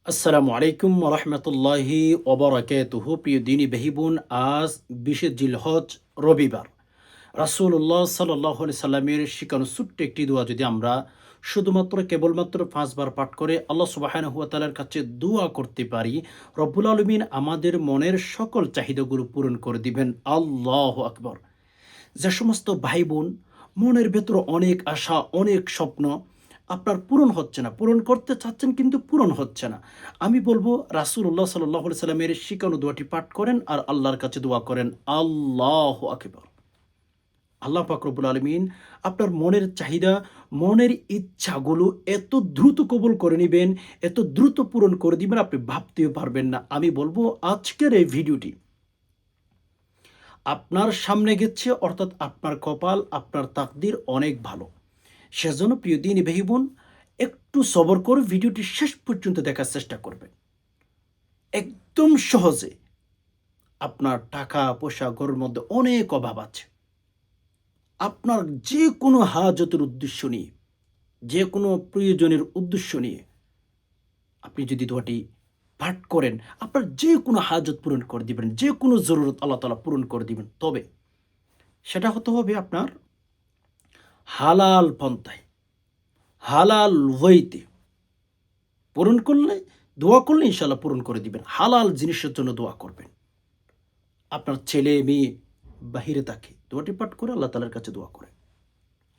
আসসালামু আলাইকুম রহমতুল্লাহি ওবরাকাতুহু। প্রিয় দিনী ভাইবোন, আজ 20 জিলহজ রবিবার। রাসূলুল্লাহ সাল্লাল্লাহু আলাইহি সাল্লামের শিখানো ছোট্ট একটি দোয়া যদি আমরা শুধুমাত্র কেবলমাত্র 5 বার পাঠ করে আল্লাহ সুবহানাহু ওয়া তাআলার কাছে দোয়া করতে পারি, রব্বুল আলামিন আমাদের মনের সকল চাহিদাগুলো পূরণ করে দিবেন। আল্লাহু আকবার। যে সমস্ত ভাই বোন মনের ভেতর অনেক আশা, অনেক স্বপ্ন আপনার পূরণ হচ্ছে না, পূরণ করতে চাচ্ছেন কিন্তু পূরণ হচ্ছে না, আমি বলবো রাসূলুল্লাহ সাল্লাল্লাহু আলাইহি সাল্লামের শিখানো দোয়াটি পাঠ করেন আর আল্লাহর কাছে দোয়া করেন। আল্লাহু আকবার। আল্লাহ পাক রব্বুল আলামিন আপনার মনের চাহিদা, মনের ইচ্ছাগুলো এত দ্রুত কবুল করে নিবেন, এত দ্রুত পূরণ করে দিবেন, আপনি ভাবতেও পারবেন না। আমি বলবো আজকের এই ভিডিওটি আপনার সামনে গেছে, অর্থাৎ আপনার কপাল, আপনার তাকদির অনেক ভালো। সেজন্য প্রিয় দিনী ভাই বোন, একটু সবর করে ভিডিওটি শেষ পর্যন্ত দেখার চেষ্টা করবেন। একদম সহজে আপনার টাকা পয়সা ঘরের মধ্যে অনেক অভাব আছে, আপনার যে কোনো হাজতের উদ্দেশ্য নিয়ে, যে কোনো প্রয়োজনের উদ্দেশ্য নিয়ে আপনি যদি দোয়াটি পাঠ করেন, আপনার যে কোনো হাজত পূরণ করে দিবেন, যে কোনো জরুরত আল্লাহ তাআলা পূরণ করে দিবেন। তবে সেটা হতে হবে আপনার হালাল পন্থায়, হালাল ওয়েতে পূরণ করলে, দোয়া করলে ইনশাআল্লাহ পূরণ করে দিবেন। হালাল জিনিসের জন্য দোয়া করবেন। আপনার ছেলে মেয়ে বাহিরে থাকে, দোয়াটি পাঠ করে আল্লাহ তাআলার কাছে দোয়া করেন।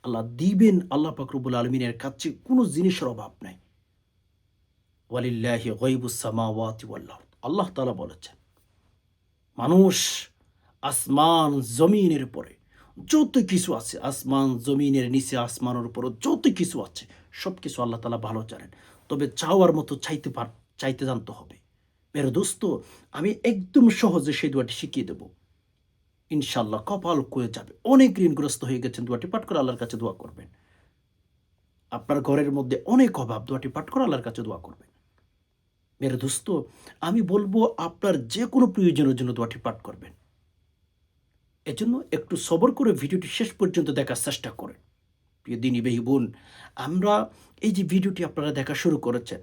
আল্লাহ দিবেন। আল্লাহ পাক রব্বুল আলামিনের কাছে কোনো জিনিসের অভাব নাই। ওয়ালিল্লাহি গায়বুস সামাওয়াতি ওয়াল আরদ। আল্লাহ তাআলা বলেছেন, মানুষ আসমান জমিনের উপরে যত কিছু আছে, আসমান জমিনের নিচে আসমানের উপরে যত কিছু আছে, সব কিছু আল্লাহ তাআলা ভালো জানেন। তবে চাওয়ার মতো চাইতে জানতে হবে। মেরে দোস্ত, আমি একদম সহজে সেই দোয়াটি শিখিয়ে দেব। ইনশাআল্লাহ কপাল খুলে যাবে। অনেক ঋণগ্রস্ত হয়ে গেছেন, দোয়াটি পাঠ করে আল্লাহর কাছে দোয়া করবেন। আপনার ঘরের মধ্যে অনেক অভাব, দোয়াটি পাঠ করে আল্লাহর কাছে দোয়া করবেন। মেরে দোস্ত, আমি বলবো আপনার যে কোনো প্রয়োজনের জন্য দোয়াটি পাঠ করবেন। এজন্য একটু সবর করে ভিডিওটি শেষ পর্যন্ত দেখার চেষ্টা করেন। প্রিয় দিনী ভাই বোন, আমরা এই যে ভিডিওটি আপনারা দেখা শুরু করেছেন,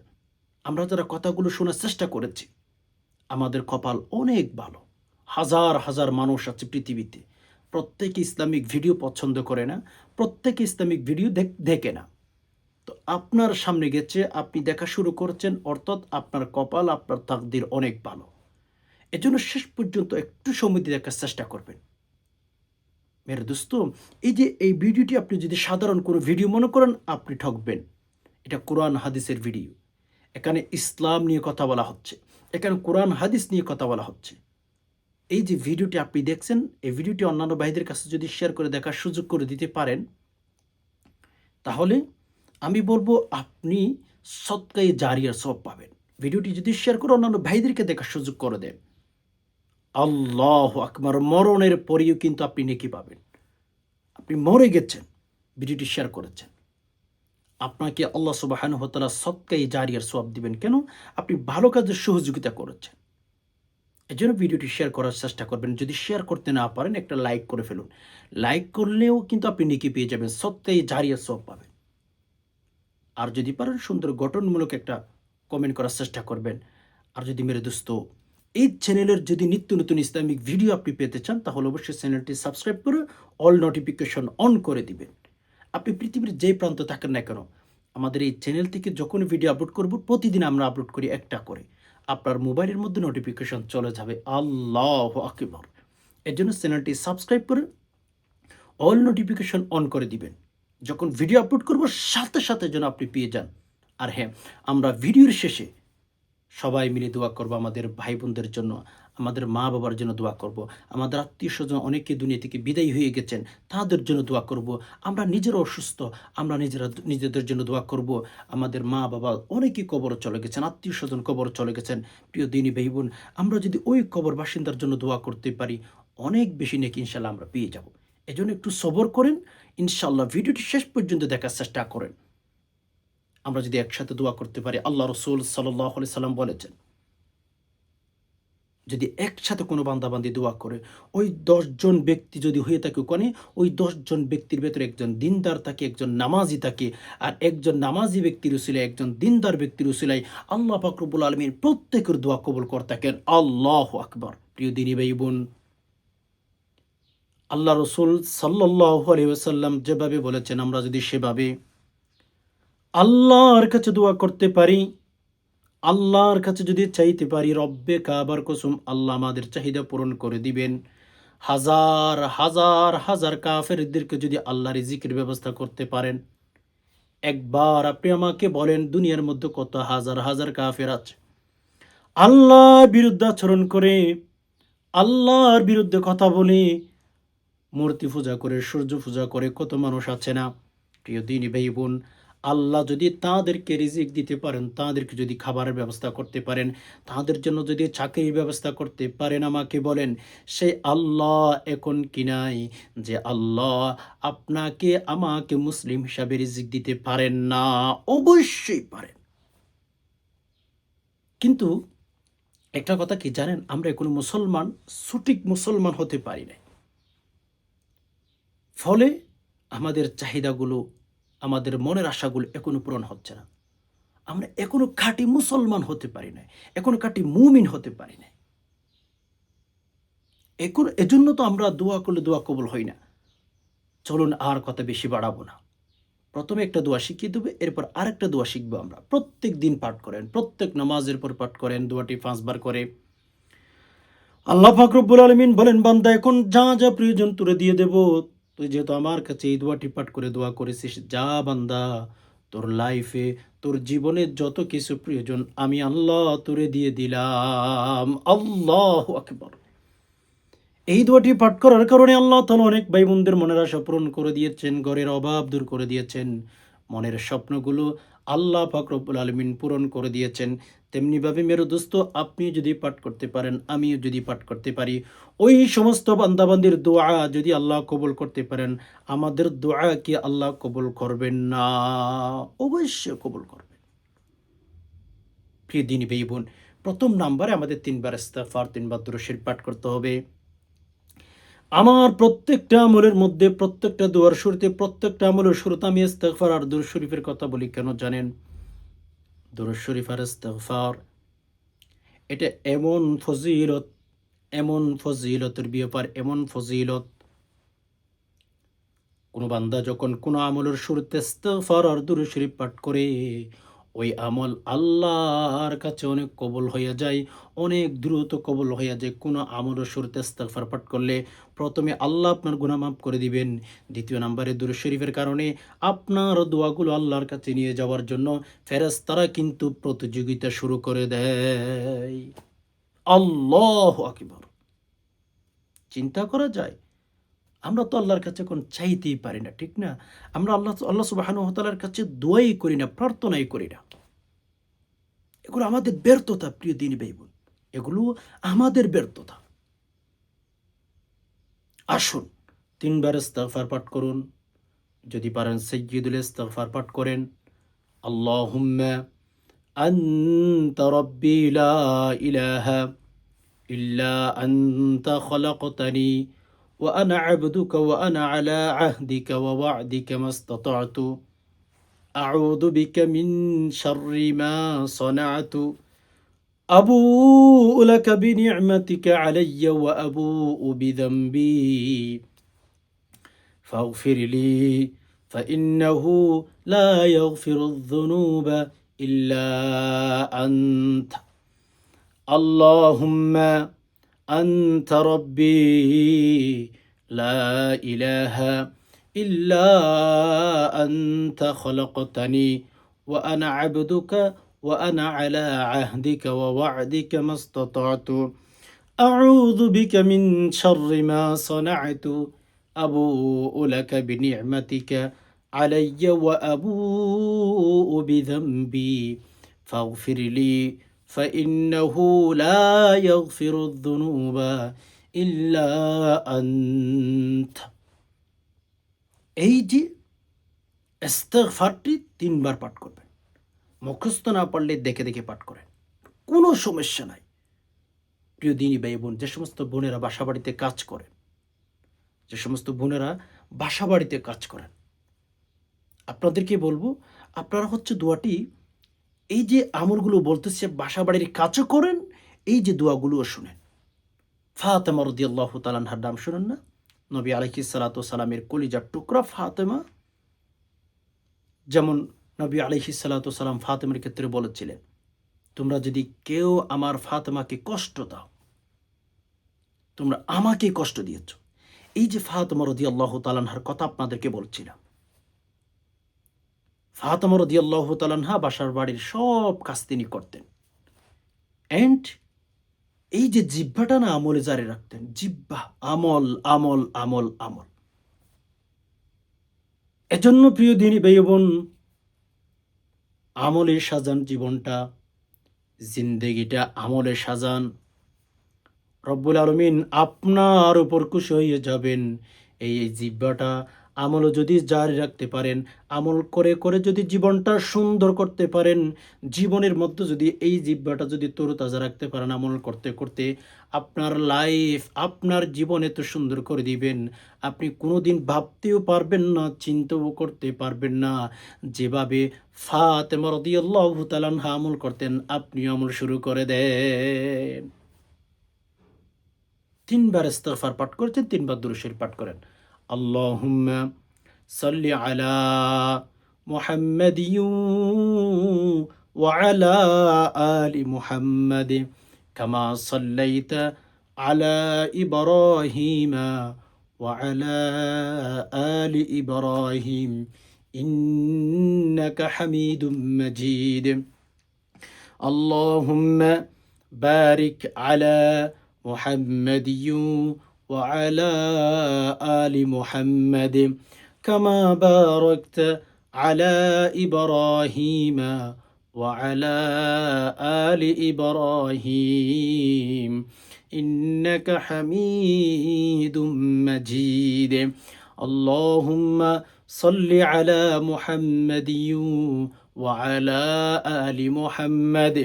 আমরা যারা কথাগুলো শোনার চেষ্টা করেছি, আমাদের কপাল অনেক ভালো। হাজার হাজার মানুষ আছে পৃথিবীতে, প্রত্যেকে ইসলামিক ভিডিও পছন্দ করে না, প্রত্যেকে ইসলামিক ভিডিও দেখে না। তো আপনার সামনে গেছে, আপনি দেখা শুরু করেছেন, অর্থাৎ আপনার কপাল, আপনার তাকদির অনেক ভালো। এজন্য শেষ পর্যন্ত একটু সময় দিয়ে দেখার চেষ্টা করবেন। মেরে দোস্ত, এই যে এই ভিডিওটি আপনি যদি সাধারণ কোনো ভিডিও মনে করেন, আপনি ঠকবেন। এটা কোরআন হাদিসের ভিডিও। এখানে ইসলাম নিয়ে কথা বলা হচ্ছে, এখানে কোরআন হাদিস নিয়ে কথা বলা হচ্ছে। এই যে ভিডিওটি আপনি দেখছেন, এই ভিডিওটি অন্যান্য ভাইদের কাছে যদি শেয়ার করে দেখার সুযোগ করে দিতে পারেন, তাহলে আমি বলবো আপনি সদকায়ে জারিয়ার সওয়াব পাবেন। ভিডিওটি যদি শেয়ার করে অন্যান্য ভাইদেরকে দেখার সুযোগ করে দেন, আল্লাহু আকবার, মরণের পরেও কিন্তু আপনি নেকি পাবেন। আপনি মরে গেছেন, ভিডিওটি শেয়ার করেছেন, আপনাকে আল্লাহ সুবহানাহু ওয়া তাআলা সদকায়ে জারিয়ার সওয়াব দিবেন। কেন? আপনি ভালো কাজের সহযোগিতা করেছেন। এজন্য ভিডিওটি শেয়ার করার চেষ্টা করবেন। যদি শেয়ার করতে না পারেন, একটা লাইক করে ফেলুন। লাইক করলেও কিন্তু আপনি নেকি পেয়ে যাবেন, সদকায়ে জারিয়ার সওয়াব পাবেন। আর যদি পারেন সুন্দর গঠনমূলক একটা কমেন্ট করার চেষ্টা করবেন। আর যদি মেরে দোস্ত, এই চ্যানেলের যদি নিত্য নতুন ইসলামিক ভিডিও আপনি পেতে চান, তাহলে অবশ্যই চ্যানেলটি সাবস্ক্রাইব করে অল নোটিফিকেশন অন করে দিবেন। আপনি পৃথিবীর যেই প্রান্তে থাকেন না কেন, আমাদের এই চ্যানেল থেকে যখন ভিডিও আপলোড করব, প্রতিদিন আমরা আপলোড করি একটা করে, আপনার মোবাইলের মধ্যে নোটিফিকেশন চলে যাবে। আল্লাহু আকবার। এর জন্য চ্যানেলটি সাবস্ক্রাইব করে অল নোটিফিকেশন অন করে দিবেন। যখন ভিডিও আপলোড করব, সাথে সাথে যেন আপনি পেয়ে যান। আর হ্যাঁ, আমরা ভিডিওর শেষে সবাই মিলে দোয়া করব আমাদের ভাই বোনদের জন্য, আমাদের মা বাবার জন্য দোয়া করব, আমাদের আত্মীয় স্বজন অনেকে দুনিয়া থেকে বিদায় হয়ে গেছেন, তাদের জন্য দোয়া করব। আমরা নিজেরা অসুস্থ, আমরা নিজেদের জন্য দোয়া করব। আমাদের মা বাবা অনেকে কবরে চলে গেছেন, আত্মীয় স্বজন কবরে চলে গেছেন। প্রিয় দিনী ভাই বোন, আমরা যদি ওই কবর বাসিন্দার জন্য দোয়া করতে পারি, অনেক বেশি নেকি ইনশাল্লাহ আমরা পেয়ে যাব। এজন্য একটু সবর করেন, ইনশাল্লাহ ভিডিওটি শেষ পর্যন্ত দেখার চেষ্টা করেন। আমরা যদি একসাথে দোয়া করতে পারি, আল্লাহ রসুল সাল্লাল্লাহু আলাইহি সাল্লাম বলেছেন, যদি একসাথে কোনো বান্দাবান্দি দোয়া করে, ওই ১০ জন ব্যক্তি যদি হয়ে থাকে ওখানে, ওই ১০ জন ব্যক্তির ভেতরে একজন দিনদার থাকে, একজন নামাজি থাকে। আর একজন নামাজি ব্যক্তির উসিলায়, একজন দিনদার ব্যক্তির উসিলায় আল্লাহ পাক রব্বুল আলামিন প্রত্যেকের দোয়া কবুল করে থাকেন। আল্লাহু আকবার। প্রিয় দিনী ভাই বোন, আল্লাহ রসুল সাল্লাল্লাহু আলাইহি ওয়াসাল্লাম যেভাবে বলেছেন, আমরা যদি সেভাবে আল্লাহর কাছে দোয়া করতে পারি, আল্লাহর কাছে যদি চাইতে পারি, রব্বে কাবার কসম, আল্লাহ আমাদের চাহিদা পূরণ করে দিবেন। হাজার হাজার হাজার কাফেরদেরকে যদি আল্লাহ রিজিকের ব্যবস্থা করতে পারেন, একবার আপনি আমাকে বলেন দুনিয়ার মধ্যে কত হাজার হাজার কাফের আছে আল্লাহর বিরুদ্ধে আচরণ করে, আল্লাহর বিরুদ্ধে কথা বলে, মূর্তি পূজা করে, সূর্য পূজা করে, কত মানুষ আছে না? প্রিয় দিনী ভাই বোন, আল্লাহ যদি তাদেরকে রিজিক দিতে পারেন, তাদেরকে যদি খাবারের ব্যবস্থা করতে পারেন, তাদের জন্য যদি চাকরির ব্যবস্থা করতে পারেন, আমাকে বলেন সেই আল্লাহ এখন কি নাই যে আল্লাহ আপনাকে আমাকে মুসলিম হিসাবে রিজিক দিতে পারেন না? অবশ্যই পারেন। কিন্তু একটা কথা কি জানেন, আমরা কোনো মুসলমান সঠিক মুসলমান হতে পারি না। ফলে আমাদের চাহিদাগুলো, আমাদের মনের আশাগুলো এখনো পূরণ হচ্ছে না। আমরা এখনো খাঁটি মুসলমান হতে পারি না, এখনো খাঁটি মুমিন হতে পারি না। এখন এজন্য তো আমরা দোয়া করলে দোয়া কবুল হয় না। চলুন আর কথা বেশি বাড়াবো না। প্রথমে একটা দোয়া শিখিয়ে দেবে, এরপর আরেকটা দোয়া শিখবো আমরা। প্রত্যেক দিন পাঠ করেন, প্রত্যেক নামাজের পর পাঠ করেন, দোয়াটি ৫ বার করে। আল্লাহ পাক রব্বুল আলামিন বলেন, বান্দা এখন যা যা প্রয়োজন তোরে দিয়ে দেব। তুই যেহেতু আমার কাছে এই দোয়াটি পাঠ করে দোয়া করেছিস, যা বান্দা, তোর লাইফে, তোর জীবনের যত কিছু প্রয়োজন আমি আল্লাহ তোরে দিয়ে দিলাম। আল্লাহু আকবার। এই দোয়াটি পাঠ করার কারণে আল্লাহ তাআলা অনেক ভাই বোনদের মনের আশা পূরণ করে দিয়েছেন, ঘরের অভাব দূর করে দিয়েছেন, মনের স্বপ্নগুলো আল্লাহ পাক রব্বুল আলামিন পূরণ করে দিয়েছেন। তেমনিভাবে মেরু দোস্ত, আপনি যদি পাঠ করতে পারেন, আমিও যদি পাঠ করতে পারি, ওই সমস্ত বান্দাবান্দির দোয়া যদি আল্লাহ কবুল করতে পারেন, আমাদের দোয়া কি আল্লাহ কবুল করবেন না? অবশ্যই কবুল করবেন। প্রিয় দিনী ভাই বোন, প্রথম নাম্বারে আমাদের ৩ বার ইস্তিগফার, ৩ বার দুরূদ শরীফ পাঠ করতে হবে। আমার প্রত্যেকটা আমলের মধ্যে, প্রত্যেকটা দোয়ার শুরুতে, প্রত্যেকটা আমলের শুরুতে আমি ইস্তিগফার আর দুরূদ শরীফের কথা বলি কেন জানেন? দুরূদ শরীফ আর ইস্তিগফার এটা এমন ফজিলতের ব্যাপার, এমন ফজিলত, কোনো বান্দা যখন কোনো আমলের শুরুতে ইস্তিগফার আর দুরূদ শরীফ পাঠ করে, ওই আমল আল্লাহর কাছে অনেক কবুল হইয়া যায়, অনেক দ্রুত কবুল হইয়া যায়। কোনো আমলের শুরুতে ইস্তিগফার পাঠ করলে প্রথমে আল্লাহ আপনার গুনাহ মাফ করে দিবেন। দ্বিতীয় নাম্বারে দুরূদ শরীফের কারণে আপনার দোয়াগুলো আল্লাহর কাছে নিয়ে যাওয়ার জন্য ফেরেশতারা কিন্তু প্রতিযোগিতা শুরু করে দেয়। আল্লাহু আকবার। চিন্তা করা যায়? আমরা তো আল্লাহর কাছে এখন চাইতেই পারি না, ঠিক না? আমরা আল্লাহ সুবহানাহু ওয়া তাআলার কাছে দোয়াই করি না, প্রার্থনাই করি না। এগুলো আমাদের ব্যর্থতা, প্রিয় দিনী ভাই বোন। এগুলো আমাদের ব্যর্থতা। আসুন ৩ বার ইস্তিগফার পাঠ করুন। যদি পারেন সাইয়্যিদুল ইস্তিগফার পাঠ করেন। আল্লাহুম্মা আনতা রাব্বি লা ইলাহা ইল্লা আনতা খালাকতানি ওয়া আনা আবদুকা ওয়া আনা আলা আহদিকা ওয়া ওয়া'দিকা মাসতাতা'তু আউযু বিকা মিন শাররি মা সানা'তু أبوء لك بنعمتك علي وأبوء بذنبي فاغفر لي فإنه لا يغفر الذنوب إلا أنت اللهم أنت ربي لا إله إلا أنت خلقتني وأنا عبدك وأنا على عهدك ووعدك ما استطعت أعوذ بك من شر ما صنعت أبوء لك بنعمتك علي وأبوء بذنبي فاغفر لي فإنه لا يغفر الذنوب إلا أنت এই যে ইস্তিগফারটি ৩ বার পাঠ করবেন। মুখস্থ না পারলে দেখে দেখে পাঠ করেন, কোনো সমস্যা নাই। প্রিয় দিনী ভাই বোন, যে সমস্ত বোনেরা বাসাবাড়িতে কাজ করেন, যে সমস্ত বোনেরা বাসাবাড়িতে কাজ করেন, আপনাদেরকে বলবো, আপনারা হচ্ছে দোয়াটি, এই যে আমলগুলো বলতেছে বাসাবাড়ির কাজও করেন, এই যে দোয়াগুলোও শুনেন। ফাতেমা রাদিয়াল্লাহু তাআলা আনহার নাম শুনেন না? নবী আলাইহিস সালাতু ওয়াস সালামের কলিজার টুকরা ফাতেমা। যেমন নবী আলাইহিস সালাতু ওয়াস সালাম ফাতেমার ক্ষেত্রে বলেছিলেন, তোমরা যদি কেউ আমার ফাতেমাকে কষ্ট দাও, তোমরা আমাকে কষ্ট দিয়েছ। এই যে ফাতেমা রাদিয়াল্লাহু তাআলা আনহার কথা আপনাদেরকে বলছিলাম। ফাতেমা রাদিয়াল্লাহু তাআলা আনহা বাসার বাড়ির সব কাজ তিনি করতেন। অ্যান্ড এই যে জিহ্বাটা না আমলে জারি রাখতেন। জিহ্বা, আমল, আমল, আমল, আমল। এজন্য প্রিয় দিনী ভাই বোন, আমলে সাজান জীবনটা, জিন্দেগিটা আমলে সাজান। রব্বুল আলামিন আপনার উপর খুশি হয়ে যাবেন। এই জিহ্বাটা আমলও যদি জারি রাখতে পারেন, আমল করে করে যদি জীবনটা সুন্দর করতে পারেন, জীবনের মধ্যে যদি এই জিহ্বাটা যদি তরতাজা রাখতে পারেন আমল করতে করতে, আপনার লাইফ, আপনার জীবন এত সুন্দর করে দিবেন, আপনি কোনোদিন ভাবতেও পারবেন না, চিন্তাও করতে পারবেন না। যেভাবে ফাতেমা রাদিয়াল্লাহু তাআলা আনহা আমল করতেন, আপনি আমল শুরু করে দেন। ৩ বার ইস্তিগফার পাঠ করেছেন, ৩ বার দুরূদ শরীফ পাঠ করেন। আল্লাহুম্মা সাল্লি আলা মুহাম্মাদিন ওয়া আলা আলি মুহাম্মাদ কামা সাল্লাইতা আলা ইব্রাহিমা ওয়া আলা আলি ইব্রাহিম ইন্নাকা হামিদুম মাজিদ। আল্লাহুম্মা বারিক আলা محمد وعلى آل محمد كما باركت على إبراهيم وعلى آل إبراهيم إنك حميد مجيد. اللهم صل على محمد وعلى آل محمد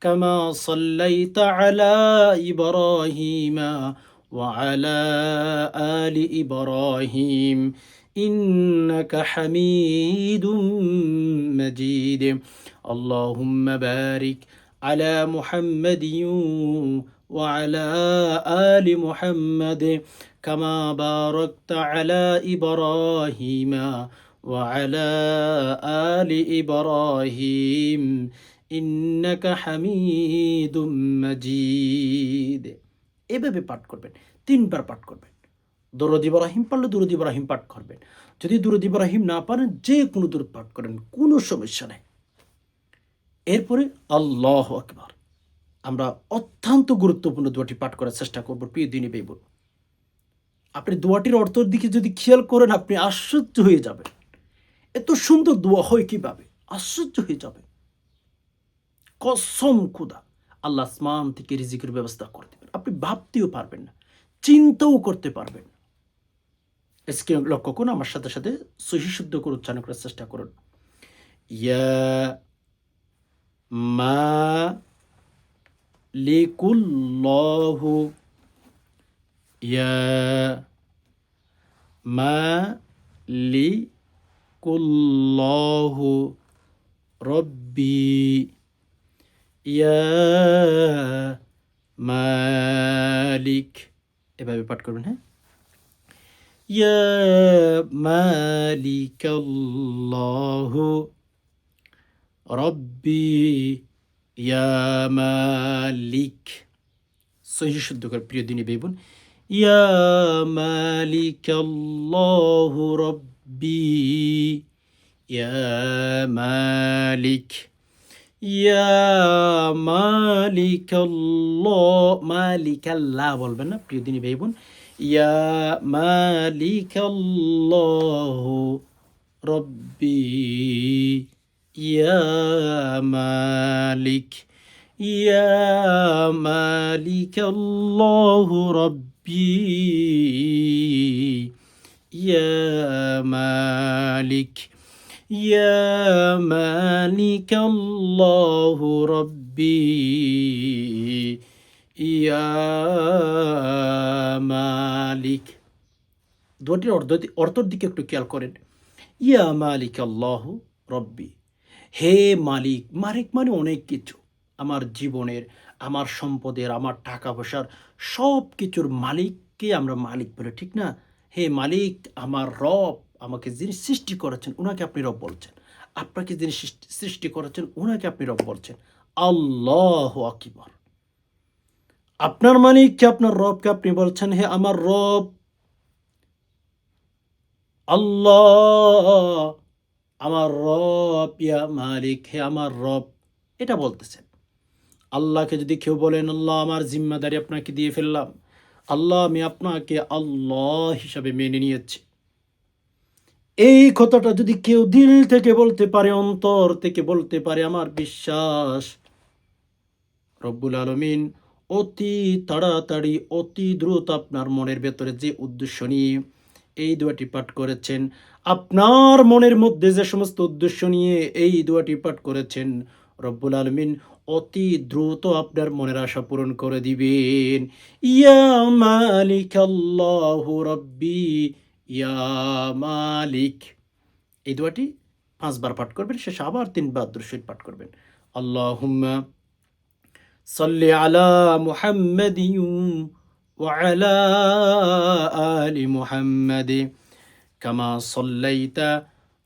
كما صليت على إبراهيم وعلى آل إبراهيم إنك حميد مجيد. اللهم بارك على محمد وعلى آل محمد كما باركت على إبراهيم وعلى آل إبراهيم ইন্নাকা হামিদুম মাজিদ। এভাবে পাঠ করবেন, ৩ বার পাঠ করবেন। দরুদ ইব্রাহিম পারলে দরুদ ইব্রাহিম পাঠ করবেন। যদি দরুদ ইব্রাহিম না পারেন, যে কোনো দরুদ পাঠ করেন, কোনো সমস্যা নেই। এরপরে আল্লাহু আকবার। আমরা অত্যন্ত গুরুত্বপূর্ণ দোয়াটি পাঠ করার চেষ্টা করব প্রিয় দিনী ভাই বোন। আপনি দোয়াটির অর্থের দিকে যদি খেয়াল করেন, আপনি আশ্চর্য হয়ে যাবেন। এত সুন্দর দোয়া হয় কিভাবে? আশ্চর্য হয়ে যাবেন। কসম খোদা, আল্লাহ আসমান থেকে রিজিকের ব্যবস্থা করে দেবেন। আপনি ভাবতেও পারবেন না, চিন্তাও করতে পারবেন না। আজকে লক্ষ্য করুন, আমার সাথে সাথে সহি শুদ্ধ করে উচ্চারণ করার চেষ্টা করুন। ইয়া মালিকুল্লাহু, ইয়া মালিকুল্লাহু রব্বি, ইয়া মালিক। এভাবে পাঠ করবেন, হ্যাঁ? ইয়া মালিকাল্লাহু রব্বি, ইয়া মালিক। সহি শুদ্ধ করে প্রিয় দিনী ভাই বোন, ইয়া মালিকাল্লাহু রব্বি, ইয়া মালিক, ইয়া মালিকাল্লাহ বলবেন না প্রিয় দিনী ভাই বোন। ইয়া মালিকাল্লাহু রব্বি, ইয়া মালিক, ইয়া মালিকাল্লাহু রব্বি, ইয়া মালিক, ইয়া মালিকাল্লাহু রব্বি, ইয়া মালিক। দুটির অর্থর দিকে একটু খেয়াল করেন। ইয়া মালিক আল্লাহ রব্বি, হে মালিক। মালিক মানে অনেক কিছু, আমার জীবনের, আমার সম্পদের, আমার টাকা পয়সার, সব কিছুর মালিককে আমরা মালিক বলে, ঠিক না? হে মালিক, আমার রব, আমাকে যিনি সৃষ্টি করেছেন ওনাকে আপনি রব বলছেন, আপনাকে যিনি সৃষ্টি করেছেন ওনাকে আপনি রব বলছেন। আল্লাহ আকবার। আপনার মালিককে, আপনার রবকে আপনি বলছেন হে আমার রব আল্লাহ, আমার রব, ইয়া মালিক, হে আমার রব, এটা বলতেছেন। আল্লাহকে যদি কেউ বলেন আল্লাহ আমার জিম্মাদারি আপনাকে দিয়ে ফেললাম, আল্লাহ আমি আপনাকে আল্লাহ হিসাবে মেনে নিয়েছি, এই কথাটা যদি কেউ দিল থেকে বলতে পারে, অন্তর থেকে বলতে পারে, আমার বিশ্বাস রব্বুল আলমিন অতি তাড়াতাড়ি, অতি দ্রুত আপনার মনের ভেতরে যে উদ্দেশ্য নিয়ে এই দোয়াটি পাঠ করেছেন, আপনার মনের মধ্যে যে সমস্ত উদ্দেশ্য নিয়ে এই দোয়াটি পাঠ করেছেন, রব্বুল আলমিন অতি দ্রুত আপনার মনের আশা পূরণ করে দিবেন। ইয়া মালিক আল্লাহু রব্বি, ইয়া মালিক। এই দোয়াটি 5 বার পাঠ করবেন, শেষে আবার 3 বার দুরূদ শরীফ পাঠ করবেন। আল্লাহুম্মা صل على محمد وعلى آل محمد كما صليت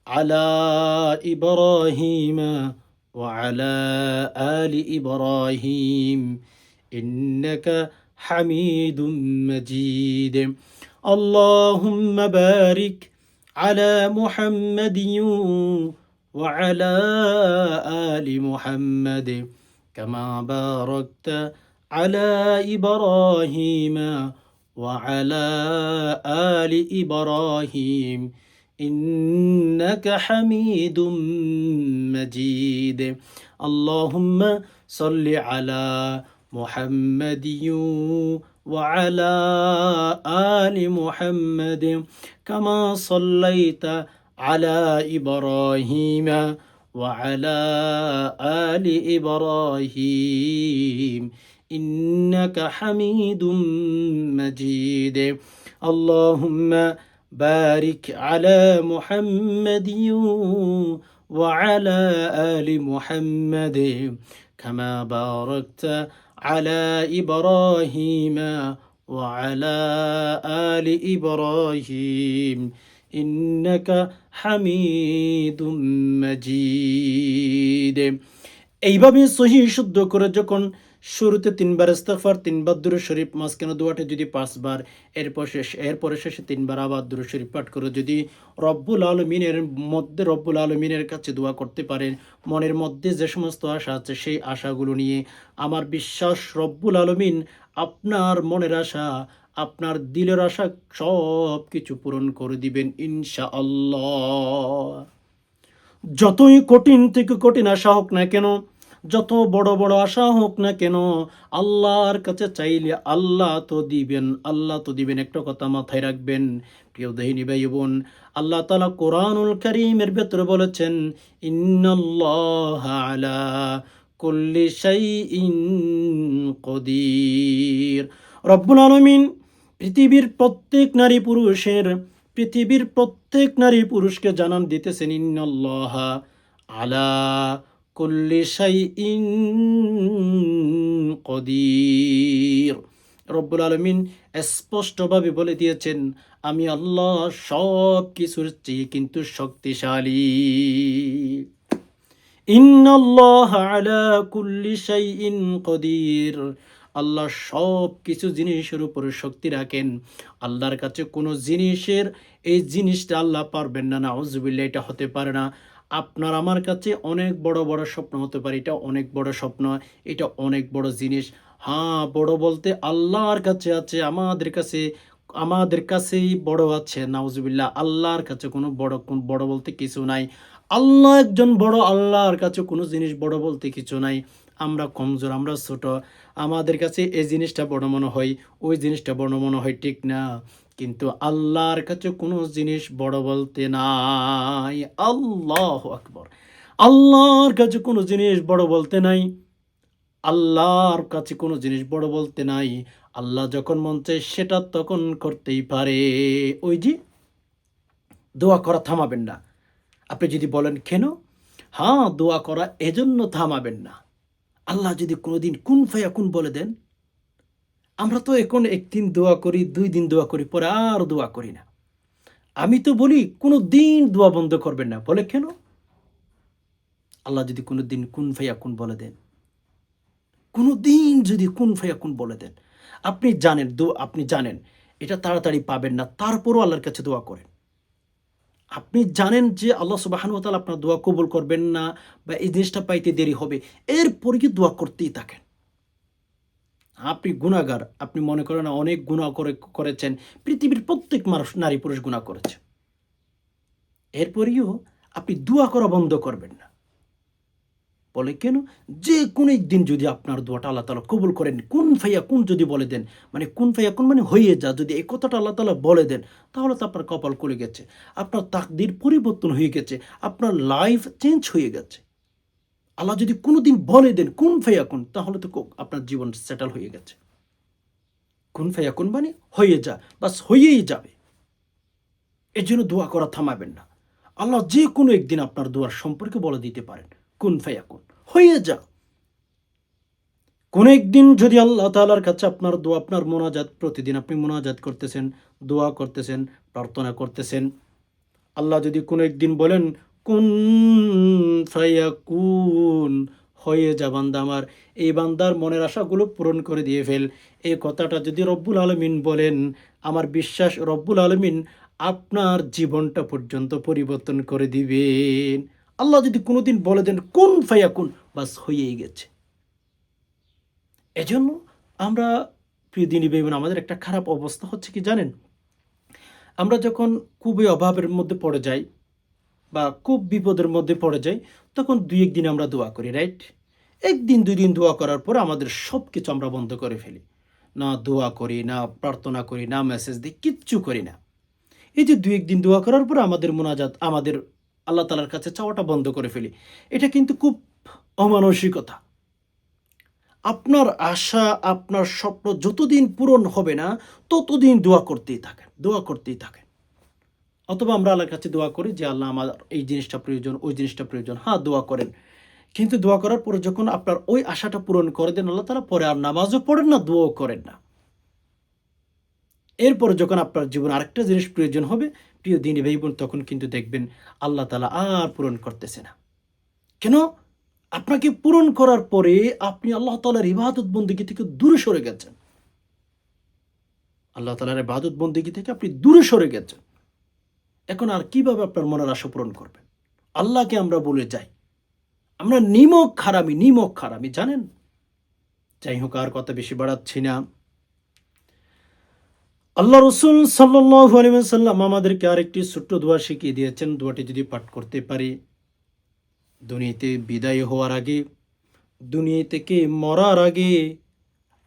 على إبراهيم وعلى آل إبراهيم إنك حميد مجيد. اللهم بارك على محمد وعلى آل محمد كما باركت على إبراهيم وعلى آل إبراهيم إنك حميد مجيد. اللهم صل على محمد وعلى آل محمد كما صليت على إبراهيم وعلى آل إبراهيم إنك حميد مجيد. اللهم بارك على محمد وعلى آل محمد كما باركت على إبراهيم وعلى آل إبراهيم إنك حميد مجيد. এইভাবে সহি শুদ্ধ করে যখন শুরুতে 3 বার ইস্তিগফার, 3 বার দুরূদ শরীফ, মাঝখানে দোয়াটা যদি 5 বার, এরপরে শেষে 3 বার আবার দুরূদ শরীফ পাঠ করে যদি রব্বুল আলমিনের কাছে দোয়া করতে পারেন, মনের মধ্যে যে সমস্ত আশা আছে সেই আশাগুলো নিয়ে, আমার বিশ্বাস রব্বুল আলমিন আপনার মনের আশা, আপনার দিলের আশা সব কিছু পূরণ করে দিবেন ইনশাআল্লাহ। যতই কঠিন থেকে কঠিন আশা হোক না কেন, যত বড় বড় আশা হোক না কেন, আল্লাহর কাছে চাইলে আল্লাহ তো দিবেন, আল্লাহ তো দিবেন। একটা কথা মাথায় রাখবেন প্রিয় দেহিনী ভাই বোন, আল্লাহ তাআলা কোরআনুল কারীমের ভেতরে বলেছেন ইন্নাল্লাহা আলা কুল্লি শাইইন কদির। রব্বুল আলামিন পৃথিবীর প্রত্যেক নারী পুরুষকে জানান দিতেছেন ইন্নাল্লাহা আলা কুল্লি শাইইন কদির। রব্বুল আলামিন স্পষ্টভাবে বলে দিয়েছেন আমি আল্লাহ সব কিছুর চেয়ে কিন্তু শক্তিশালী। ইন্নাল্লাহা আলা কুল্লি শাইইন কদির। আল্লাহ সব কিছু জিনিসের উপরে শক্তি রাখেন। আল্লাহর কাছে কোনো জিনিসের এই জিনিসটা আল্লাহ পারবেন না, নাউজুবিল্লাহ, এটা হতে পারে না। আপনার আমার কাছে অনেক বড় বড় স্বপ্ন হতে পারে, এটা অনেক বড় স্বপ্ন, এটা অনেক বড় জিনিস। হ্যাঁ, বড় বলতে আল্লাহর কাছে আছে, আমাদের কাছেই বড় আছে, নাউজুবিল্লাহ। আল্লাহর কাছে কোনো বড় বলতে কিছু নাই। আল্লাহ একজন বড়, আল্লাহর কাছে কোনো জিনিস বড় বলতে কিছু নাই। আমরা কমজোর, আমরা ছোট, আমাদের কাছে এই জিনিসটা বড় মনে হয়, ওই জিনিসটা বড় মনে হয়, ঠিক না? কিন্তু আল্লাহর কাছে কোনো জিনিস বড় বলতে নাই। আল্লাহু আকবার। আল্লাহর কাছে কোনো জিনিস বড় বলতে নাই। আল্লাহর কাছে কোনো জিনিস বড় বলতে নাই। আল্লাহ যখন মন চায় সেটা তখন করতেই পারে। ওই যে দোয়া করা থামাবেন না। আপনি যদি বলেন কেন? হ্যাঁ, দোয়া করা এজন্য থামাবেন না। আল্লাহ যদি কোনোদিন কুন ফায়াকুন বলে দেন, আমরা তো এখন ১ দিন দোয়া করি, ২ দিন দোয়া করি, পরে আর দোয়া করি না। আমি তো বলি কোনো দিন দোয়া বন্ধ করবেন না। বলে কেন? আল্লাহ যদি কোনোদিন কুন ফায়াকুন বলে দেন, কোনোদিন যদি কুন ফায়াকুন বলে দেন, আপনি জানেন এটা তাড়াতাড়ি পাবেন না, তারপরও আল্লাহর কাছে দোয়া করেন। আপনি জানেন যে আল্লাহ সুবহানাহু ওয়া তাআলা আপনার দোয়া কবুল করবেন না বা এই জিনিসটা পাইতে দেরি হবে, এরপরে কি দোয়া করতেই থাকেন। আপনি গুনাহগার, আপনি মনে করেন অনেক গুনাহ করেছেন, পৃথিবীর প্রত্যেক মানুষ নারী পুরুষ গুনাহ করেছে। এরপরেও আপনি দোয়া করা বন্ধ করবেন না। বলে কেন? যে কোনো একদিন যদি আপনার দোয়াটা আল্লাহ তাআলা কবুল করেন, কুন ফায়াকুন যদি বলে দেন, মানে কুন ফায়াকুন মানে হয়ে যা, যদি এই কথাটা আল্লাহ তাআলা বলে দেন, তাহলে তো আপনার কপাল খুলে গেছে। আপনার তাকদীর পরিবর্তন হয়ে গেছে। আপনার লাইফ চেঞ্জ হয়ে গেছে। আল্লাহ যদি কোনোদিন বলে দেন কুন ফায়াকুন, তাহলে তো আপনার জীবন সেটেল হয়ে গেছে। কুন ফায়াকুন মানে হয়ে যা, বাস হয়েই যাবে। এজন্য দোয়া করা থামাবেন না। আল্লাহ যে কোনো একদিন আপনার দোয়ার সম্পর্কে বলে দিতে পারেন, কুন ফায়াকুন, হয়ে যা। কোনো একদিন যদি আল্লাহ তাআলার কাছে আপনার দোয়া, আপনার মোনাজাত, প্রতিদিন আপনি মোনাজাত করতেছেন, দোয়া করতেছেন, প্রার্থনা করতেছেন। আল্লাহ যদি কোনো একদিন বলেন, কুন ফায়াকুন, হয়ে যা বান্দা আমার, এই বান্দার মনের আশাগুলো পূরণ করে দিয়ে ফেল। এই কথাটা যদি রব্বুল আলামিন বলেন, আমার বিশ্বাস রব্বুল আলামিন আপনার জীবনটা পর্যন্ত পরিবর্তন করে দিবেন। আল্লাহ যদি কোনোদিন বলে দেন কুন ফায়াকুন, বাস হয়েই গেছে। এজন্য আমরা, প্রিয় দিনী ভাই বোন, আমাদের একটা খারাপ অবস্থা হচ্ছে কি জানেন? আমরা যখন খুবই অভাবের মধ্যে পড়ে যাই বা খুব বিপদের মধ্যে পড়ে যাই, তখন ২-১ দিন আমরা দোয়া করি, রাইট? ১ দিন ২ দিন দোয়া করার পর আমাদের সবকিছু আমরা বন্ধ করে ফেলি। না দোয়া করি, না প্রার্থনা করি, না মেসেজ দিই, কিচ্ছু করি না। এই যে ২-১ দিন দোয়া করার পর আমাদের মোনাজাত, আমাদের আল্লাহ তাআলার কাছে চাওয়াটা বন্ধ করে ফেলি। এটা কিন্তু খুব অমানসিকতা। আপনার আশা, আপনার স্বপ্ন যতদিন পূরণ হবে না, ততদিন দোয়া করতেই থাকেন, দোয়া করতেই থাকেন। অথবা আমরা আল্লাহর কাছে দোয়া করি যে, আল্লাহ আমার এই জিনিসটা প্রয়োজন, ওই জিনিসটা প্রয়োজন। হ্যাঁ, দোয়া করেন। কিন্তু দোয়া করার পরে যখন আপনার ওই আশাটা পূরণ করে দেন আল্লাহ তাআলা, পরে আর নামাজও পড়েন না, দোয়াও করেন না। এরপরে যখন আপনার জীবনে আরেকটা জিনিস প্রয়োজন হবে, প্রিয় দিনী ভাই বোন, তখন কিন্তু দেখবেন আল্লাহ তাআলা আর পূরণ করতেছে না। কেন? আপনাকে পূরণ করার পরে আপনি আল্লাহ তাআলার ইবাদত বন্দেগী থেকে দূরে সরে গেছেন। আল্লাহ তাআলার ইবাদত বন্দেগী থেকে আপনি দূরে সরে গেছেন। এখন আর কিভাবে আপনার মনের আশা পূরণ করবেন? আল্লাহকে আমরা বলে যাই, আমরা নিমক হারামি, জানেন? যাই হোক, আর কথা বেশি বাড়াচ্ছি না। আল্লাহ রাসূল সাল্লাল্লাহু আলাইহি ওয়াসাল্লাম আমাদেরকে আরেকটি ছোট্ট দোয়া শিখিয়ে দিয়েছেন। দোয়াটি যদি পাঠ করতে পারি, দুনিয়াতে বিদায় হওয়ার আগে, দুনিয়া থেকে মরার আগে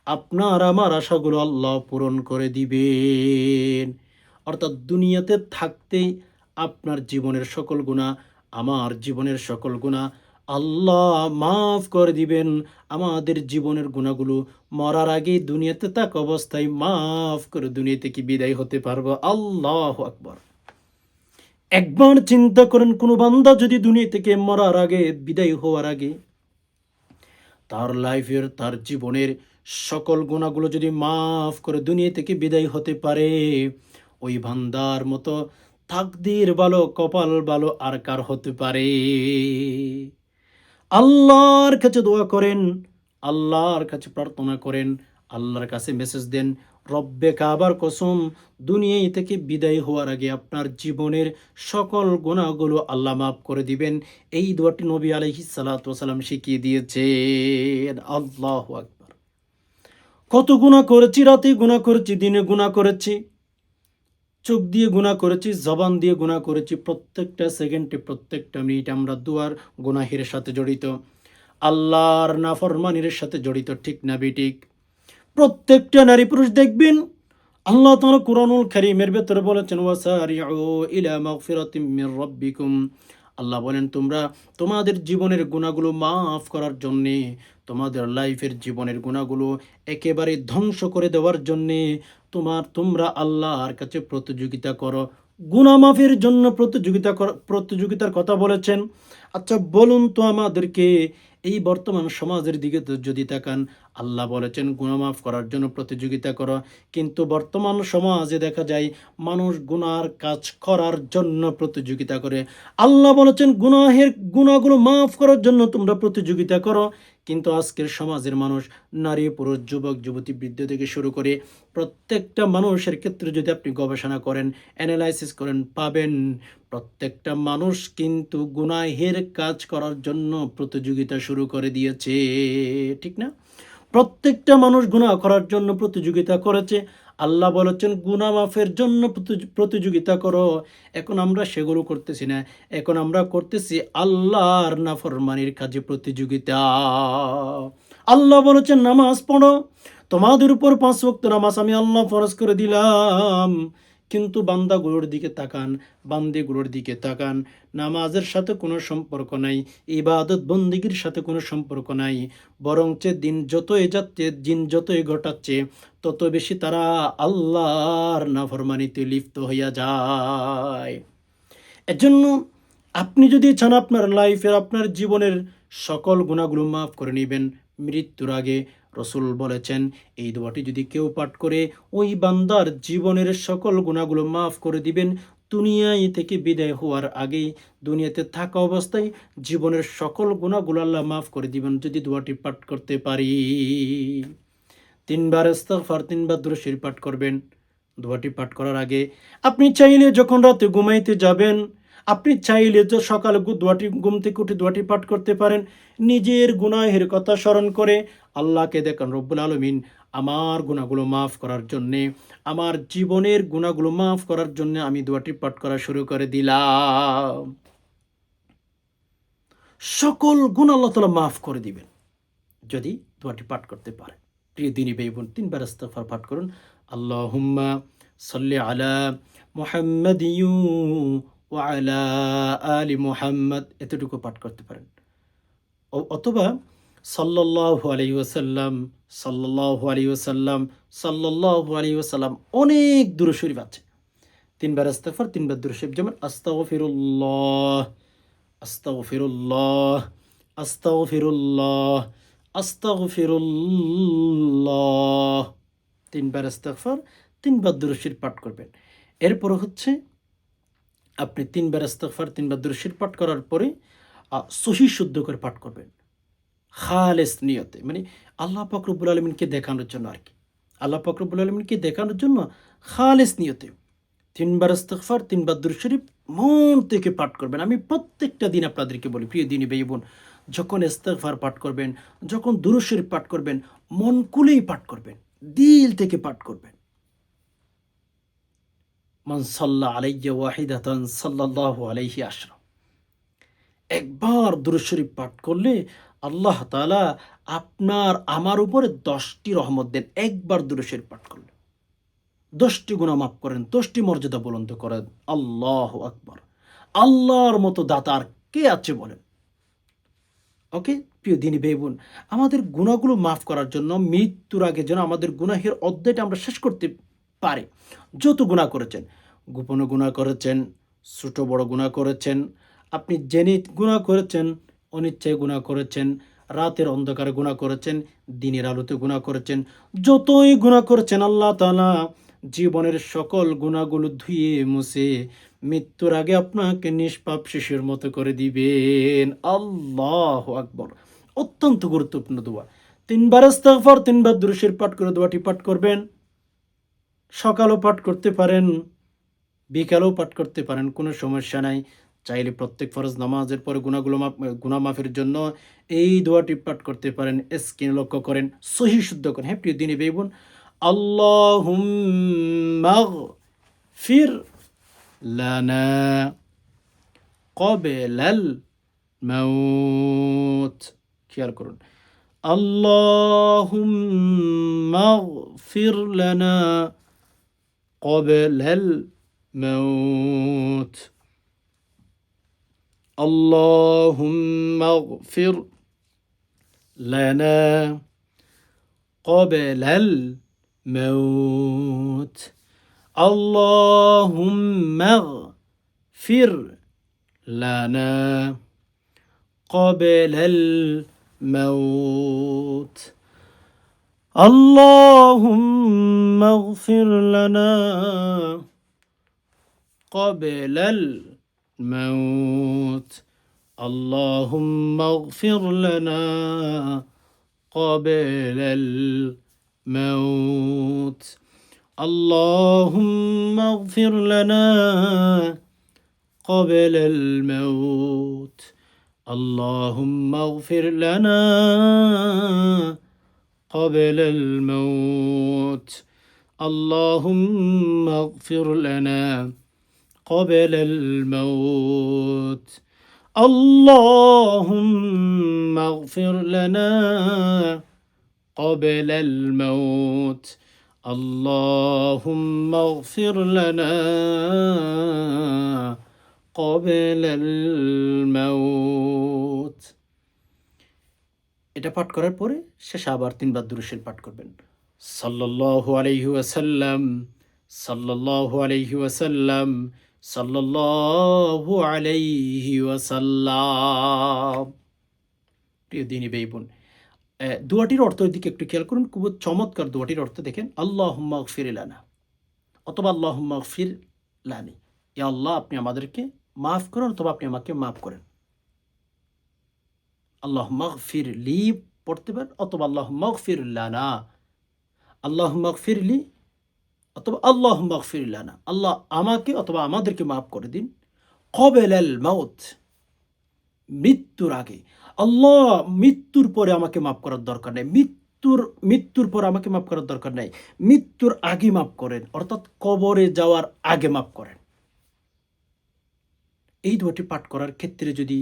আপনার আমার আশাগুলো আল্লাহ পূরণ করে দিবেন। অর্থাৎ দুনিয়াতে থাকতেই আপনার জীবনের সকল গুনাহ, আমার জীবনের সকল গুনাহ আল্লাহ মাফ করে দিবেন। আমাদের জীবনের গুনাহগুলো মরার আগে দুনিয়াতে থাকা অবস্থায় মাফ করে দুনিয়া থেকে বিদায় হতে পারবো। আল্লাহু আকবার। একবার চিন্তা করেন, কোনো বান্দা যদি দুনিয়া থেকে মরার আগে, বিদায় হওয়ার আগে তার লাইফের, তার জীবনের সকল গুনাহগুলো যদি মাফ করে দুনিয়া থেকে বিদায় হতে পারে, ওই বান্দার মতো তাকদীর ভালো, কপাল ভালো আর কার হতে পারে? আল্লাহর কাছে দোয়া করেন, আল্লাহর কাছে প্রার্থনা করেন, আল্লাহর কাছে মেসেজ দেন, রব্বে কাবার কসম, দুনিয়া থেকে বিদায় হওয়ার আগে আপনার জীবনের সকল গুনাহগুলো আল্লাহ মাফ করে দিবেন। এই দোয়াটি নবী আলাইহিস সালাতু ওয়াস সালাম শিখিয়ে দিয়েছেন। আল্লাহু আকবার। কত গুনাহ করেছি, রাতে গুনাহ করেছি, দিনে গুনাহ করেছি, চোখ দিয়ে গুনাহ করেছি, জবান দিয়ে গুনাহ করেছি। প্রত্যেকটা সেকেন্ডে, প্রত্যেকটা মিনিটে আমরা দুয়ার গুনাহের সাথে জড়িত, আল্লাহর নাফরমানির সাথে জড়িত, ঠিক না বেঠিক? প্রত্যেকটা নারী পুরুষ দেখবেন আল্লাহ তাআলা কুরআনুল কারীমের ভেতরে বলেছেন, ওয়াসারিউ ইলা মাগফিরাতিম মির রাব্বিকুম, আল্লাহ বলেন তোমরা তোমাদের জীবনের গুনাহগুলো মাফ করার জন্যে, তোমাদের লাইফের জীবনের গুনাহগুলো একেবারে ধ্বংস করে দেওয়ার জন্যে তোমরা আল্লাহর কাছে প্রতিযোগিতা করো। গুনাহ মাফের জন্য প্রতিযোগিতার কথা বলেছেন। আচ্ছা বলুন তো আমাদেরকে, এই বর্তমান সমাজের দিকে তো যদি তাকান, আল্লাহ বলেছেন গুনাহ মাফ করার জন্য প্রতিযোগিতা করো। কিন্তু বর্তমান সমাজে দেখা যায় মানুষ গুনার কাজ করার জন্য প্রতিযোগিতা করে। আল্লাহ বলেছেন গুনাহগুলো মাফ করার জন্য তোমরা প্রতিযোগিতা করো। কিন্তু আজকের সমাজের মানুষ, নারী পুরুষ যুবক যুবতী বৃদ্ধ থেকে শুরু করে প্রত্যেকটা মানুষের ক্ষেত্রে যদি আপনি গবেষণা করেন, অ্যানালাইসিস করেন, পাবেন প্রত্যেকটা মানুষ কিন্তু গুনাহের কাজ করার জন্য প্রতিযোগিতা শুরু করে দিয়েছে, ঠিক না? প্রত্যেকটা মানুষ গুনাহ করার জন্য প্রতিযোগিতা করেছে। আল্লাহ বলেছেন গুনাহ মাফের জন্য প্রতিযোগিতা করো। এখন আমরা সেগুলো করতেছি না। এখন আমরা করতেছি আল্লাহর নাফরমানির কাজে প্রতিযোগিতা। আল্লাহ বলেছেন নামাজ পড়ো। তোমাদের উপর 5 ওয়াক্ত নামাজ আমি আল্লাহ ফরজ করে দিলাম। কিন্তু বান্দিগুলোর দিকে তাকান, নামাজের সাথে কোনো সম্পর্ক নাই, ইবাদত বন্দিগির সাথে কোনো সম্পর্ক নাই। বরঞ্চ দিন যতই ঘটাচ্ছে তত বেশি তারা আল্লাহর নাফরমানিতে লিপ্ত হইয়া যায়। এজন্য আপনি যদি চান আপনার লাইফের, আপনার জীবনের সকল গুনাহগুলো মাফ করে নেবেন মৃত্যুর আগে, রসুল বলেছেন এই দোয়াটি যদি কেউ পাঠ করে ওই বান্দার জীবনের সকল গুনাহগুলো মাফ করে দিবেন দুনিয়ায় থেকে বিদায় হওয়ার আগেই। দুনিয়াতে থাকা অবস্থায় জীবনের সকল গুনাহগুলো আল্লাহ মাফ করে দিবেন যদি দোয়াটি পাঠ করতে পারি। 3 বার ইস্তিগফার, 3 বার দুরূদ শরীফ পাঠ করবেন দোয়াটি পাঠ করার আগে। আপনি চাইলে যখন রাতে ঘুমাইতে যাবেন, আপনি চাইলে যে সকালে ঘুম থেকে উঠে দোয়াটি পাঠ করতে পারেন। নিজের গুনাহের কথা স্মরণ করে আল্লাহকে দেখান, রব্বুল আলামিন আমার গুনাহগুলো মাফ করার জন্যে, আমার জীবনের গুনাহগুলো মাফ করার জন্য আমি দোয়াটি পাঠ করা শুরু করে দিলাম। সকল গুনাহ আল্লাহ তাআলা মাফ করে দিবেন যদি দোয়াটি পাঠ করতে পারেন। প্রিয় দিনী ভাই বোন, 3 বার ইস্তিগফার পাঠ করুন। আল্লাহুম্মা সাল্লি আলা মুহাম্মাদিয়্যু ওয়া আলা আলি মুহাম্মাদ, এতটুকু পাঠ করতে পারেন। অথবা সাল্লাল্লাহু আলাইহি ওয়াসাল্লাম, সাল্লাল্লাহু আলাইহি ওয়াসাল্লাম, সাল্লাল্লাহু আলাইহি ওয়াসাল্লাম, অনেক দুরূদ শরীফ আছে। 3 বার ইস্তিগফার, 3 বার দুরূদ শরীফ, যেমন আস্তাগফিরুল্লাহ, আস্তাগফিরুল্লাহ, আস্তাগফিরুল্লাহ, আস্তাগফিরুল্লাহ। 3 বার ইস্তিগফার, 3 বার দুরূদ শরীফ পাঠ করবেন। এরপর হচ্ছে আপনি 3 বার ইস্তিগফার, 3 বার দুরূদ শরীফ পাঠ করার পরে সহি শুদ্ধ করে পাঠ করবেন। খালেস নিয়তে, মানে আল্লাহ পাক রব্বুল আলামিনকে দেখানোর জন্য আর কি। আল্লাহ পাক রব্বুল আলামিনকে দেখানোর জন্য খালেস নিয়তে 3 বার ইস্তিগফার, 3 বার দুরূদ শরীফ মন থেকে পাঠ করবেন। আমি প্রত্যেকটা দিন আপনাদেরকে বলি, প্রিয় দিনী ভাই বোন, যখন ইস্তিগফার পাঠ করবেন, যখন দুরূদ শরীফ পাঠ করবেন, মন খুলেই পাঠ করবেন, দিল থেকে পাঠ করবেন। মান সাল্লা আলাইয়া ওয়াহিদাতান সাল্লাল্লাহু আলাইহি আশরা। একবার দুরূদ শরীফ পাঠ করলে আল্লাহ তাআলা আপনার আমার উপরে 10টি রহমত দেন। একবার দুরূদ শরীফ পাঠ করলে 10টি গুনাহ মাফ করেন, 10টি মর্যাদা বুলন্দ করেন। আল্লাহু আকবার। আল্লাহর মতো দাতা আর কে আছে বলেন? ওকে প্রিয় দিনী ভাই বোন, আমাদের গুনাহগুলো মাফ করার জন্য মৃত্যুর আগে যেন আমাদের গুনাহের অধ্যায়টা আমরা শেষ করতে পারি। যত গুনাহ করেছেন, গোপনে গুনাহ করেছেন, ছোট বড় গুনাহ করেছেন, আপনি জেনে গুনাহ করেছেন, অনিচ্ছায় গুনাহ করেছেন, রাতের অন্ধকারে গুনাহ করেছেন, দিনের আলোতে গুনাহ করেছেন, যতই গুনাহ করেছেন আল্লাহ তাআলা জীবনের সকল গুনাহগুলো ধুয়ে মুছে মৃত্যুর আগে আপনাকে নিষ্পাপ শিশুর মতো করে দিবেন। আল্লাহু আকবার। অত্যন্ত গুরুত্বপূর্ণ দোয়া। 3 বার ইস্তিগফার, 3 বার দুরূদ শরীফ পাঠ করে দোয়াটি পাঠ করবেন। সকালেও পাঠ করতে পারেন, বিকালেও পাঠ করতে পারেন, কোনো সমস্যা নাই। চাইলে প্রত্যেক ফরজ নামাজের পরে গুনাহ মাফের জন্য এই দোয়াটি পাঠ করতে পারেন। স্ক্রিনে লক্ষ্য করেন, সহিহ শুদ্ধ করেন। হ্যাঁ প্রিয় দিনী ভাই বোন, আল্লাহুম্মা গফির লানা ক্বাবলাল মাউত। খেয়াল করুন, আল্লাহুম্মা গফির লানা ক্বাবলাল মাউত। اللهم اغفر لنا قبل الموت اللهم اغفر لنا قبل الموت اللهم اغفر لنا قبل الموت اللهم اغفر لنا قبل الموت اللهم اغفر لنا قبل الموت اللهم اغفر لنا قبل الموت اللهم اغفر لنا قبل الموت اللهم اغفر لنا قبل الموت اللهم اغفر لنا قبل الموت এটা পাঠ করার পরে শেষে আবার 3 বার দুরূদ শরীফ পাঠ করবেন সাল্লাল্লাহু আলাইহি ওয়াসাল্লাম সাল্লাল্লাহু আলাইহি ওয়াসাল্লাম সাল্লাল্লাহু আলাইহি ওয়াসাল্লাম। প্রিয় দ্বীনি ভাই বোন, দোয়াটির অর্থের দিকে একটু খেয়াল করুন। খুব চমৎকার দোয়াটির অর্থ দেখেন, আল্লাহুম্মা গফির লানা অথবা আল্লাহুম্মা গফির লানি, ইয়া আল্লাহ আপনি আমাদেরকে মাফ করুন অথবা আপনি আমাকে মাফ করেন। আল্লাহুম্মা গফির লি পড়তে পারেন অথবা আল্লাহুম্মা গফির লানা, আল্লাহুম্মা গফির লি অথবা আল্লাহুম্মা গফির লানা, আল্লাহ আমাকে অথবা আমাদেরকে মাফ করে দিন। কবেলাল মাউত, মৃত্যুর আগে। আল্লাহ মৃত্যুর পরে আমাকে মাফ করার দরকার নেই, মৃত্যুর পর আমাকে মাফ করার দরকার নেই, মৃত্যুর আগে মাফ করেন, অর্থাৎ কবরে যাওয়ার আগে মাফ করেন। এই দোয়াটি পাঠ করার ক্ষেত্রে যদি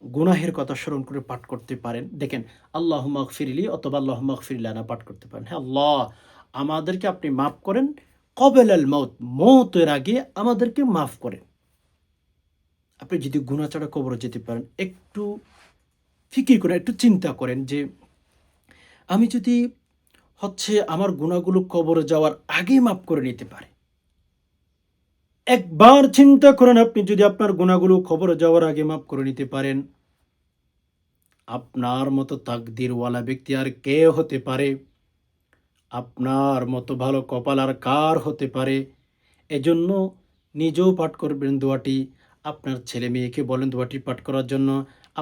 গুনাহের কথা স্মরণ করে পাঠ করতে পারেন, দেখেন আল্লাহুম্মা গফিরলি অথবা আল্লাহুম্মা গফির লানা পাঠ করতে পারেন। হ্যাঁ, আল্লাহ আমাদেরকে আপনি মাফ করেন, কবেলাল মাউত, মৌতের আগে আমাদেরকে মাফ করেন। আপনি যদি গুনাহ ছাড়া কবরে যেতে পারেন, একটু ফিকির করেন, একটু চিন্তা করেন যে আমি যদি আমার গুনাহগুলো কবরে যাওয়ার আগে মাফ করে নিতে পারি। একবার চিন্তা করেন, আপনি যদি আপনার গুনাহগুলো কবরে যাওয়ার আগে মাফ করে নিতে পারেন, আপনার মতো তাকদীরওয়ালা ব্যক্তি আর কে হতে পারে? আপনার মতো ভালো কপাল আর কার হতে পারে? এজন্য নিজেও পাঠ করবেন দোয়াটি, আপনার ছেলে মেয়েকে বলেন দোয়াটি পাঠ করার জন্য,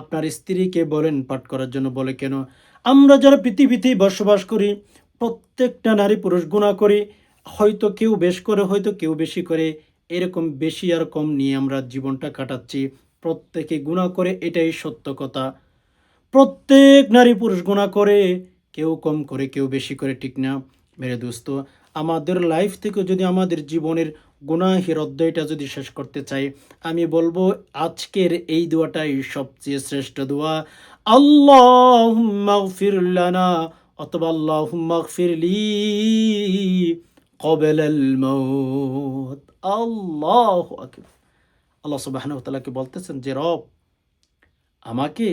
আপনার স্ত্রীকে বলেন পাঠ করার জন্য। বলে কেন? আমরা যারা পৃথিবীতে বসবাস করি, প্রত্যেকটা নারী পুরুষ গুনাহ করি, হয়তো কেউ বেশ করে, হয়তো কেউ বেশি করে, এরকম বেশি আর কম নিয়ে আমরা জীবনটা কাটাচ্ছি। প্রত্যেকে গুনাহ করে, এটাই সত্য কথা। প্রত্যেক নারী পুরুষ গুনাহ করে, কেউ কম করে কেউ বেশি করে, ঠিক না মেরে দোস্ত? আমাদের লাইফ থেকে যদি আমাদের জীবনের গুনাহের অধ্যায়টা যদি শেষ করতে চাই, আমি বলবো আজকের এই দোয়াটাই সবচেয়ে শ্রেষ্ঠ দোয়া। আল্লাহুম্মা গফির লানা অথবা আল্লাহুম্মা গফির লি ক্বাবলাল মাউত। আল্লাহু আকবার। আল্লাহ সুবহানাহু ওয়া তাআলাকে বলতেছেন যে রব আমাকে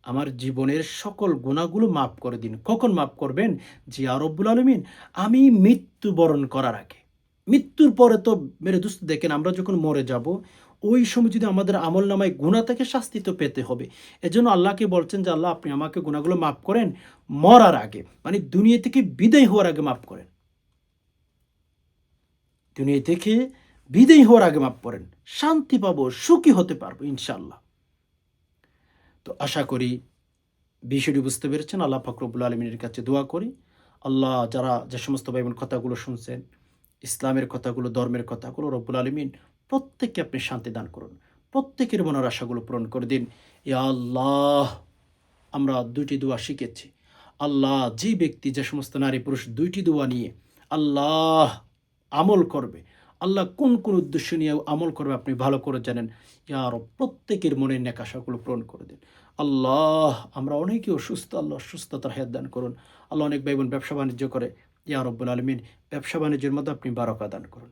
আমার জীবনের সকল গুনাহগুলো মাফ করে দিন। কখন মাফ করবেন? জি ইয়া রব্বুল আলামিন, আমি মৃত্যুবরণ করার আগে। মৃত্যুর পরে তো মেরে দোস্ত দেখেন, আমরা যখন মরে যাব, ওই সময় যদি আমাদের আমলনামায় গুনাহ থেকে শাস্তি তো পেতে হবে। এজন্য আল্লাহকে বলছেন যে আল্লাহ আপনি আমাকে গুনাহগুলো মাফ করেন মরার আগে, মানে দুনিয়া থেকে বিদায় হওয়ার আগে মাফ করেন। দুনিয়া থেকে বিদায় হওয়ার আগে মাফ করেন। শান্তি পাবো, সুখী হতে পারবো ইনশাআল্লাহ। তো আশা করি বিষয়টি বুঝতে পেরেছেন। আল্লাহ পাক রব্বুল আলামিনের কাছে দোয়া করি, আল্লাহ যারা যে সমস্ত ভাই বোন কথাগুলো শুনছেন, ইসলামের কথাগুলো, ধর্মের কথাগুলো, রব্বুল আলামিন প্রত্যেককে আপনি শান্তি দান করুন, প্রত্যেকের মনের আশাগুলো পূরণ করে দিন। ইয়া আল্লাহ, আমরা 2টি দোয়া শিখেছি। আল্লাহ, যে ব্যক্তি, যে সমস্ত নারী পুরুষ 2টি দোয়া নিয়ে আল্লাহ আমল করবে, আল্লাহ কোন কোন উদ্দেশ্য নিয়ে আমল করবে আপনি ভালো করে জানেন। ইয়া রব, প্রত্যেকের মনের নেক আশাগুলো পূরণ করে দিন। আল্লাহ, আমরা অনেকে অসুস্থ, আল্লাহ সুস্থতার হায়াত দান করুন। আল্লাহ, অনেক ভাই বোন ব্যবসা বাণিজ্য করে, ইয়া রব্বুল আলামিন ব্যবসা বাণিজ্যের মধ্যে আপনি বারাকা দান করুন।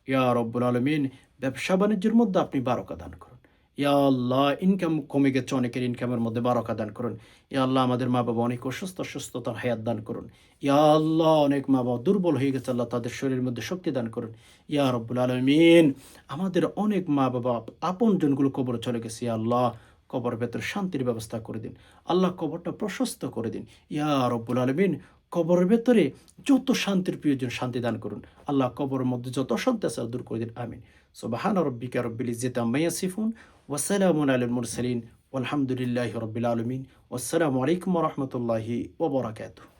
ইয়া রব্বুল আলামিন ব্যবসা বাণিজ্যের মধ্যে আপনি বারাকা দান করুন। ইয়া আল্লাহ ইনকাম কমে গেছে, অনেকের ইনকামের মধ্যে বারাকা দান করুন। ইয়া আল্লাহ আমাদের মা-বাবা অনেক অসুস্থ, সুস্থতার হায়াত দান করুন। ইয়া আল্লাহ অনেক মা-বাবা দুর্বল হয়ে গেছে, আল্লাহ তাদের শরীরের মধ্যে শক্তি দান করুন। ইয়া রব্বুল আলামিন আমাদের অনেক মা-বাবা আপনজনগুলো কবরে চলে গেছে, ইয়া আল্লাহ কবরের ভেতরে শান্তির ব্যবস্থা করে দিন। আল্লাহ কবরটা প্রশস্ত করে দিন। ইয়া রব্বুল আলামিন কবরের ভেতরে যত শান্তির প্রয়োজন শান্তি দান করুন। আল্লাহ কবরের মধ্যে যত অশান্তি আছে দূর করে দিন। আমিন। সুবহানা রাব্বিকা রাব্বিল ইজ্জাতি আম্মা ইয়াসিফুন ওয়া সালামুন আলাল মুরসালিন ওয়ালহামদুলিল্লাহি রাব্বিল আলামিন। ওয়াসসালামু আলাইকুম ওয়া রাহমাতুল্লাহি ওয়া বারাকাতুহু।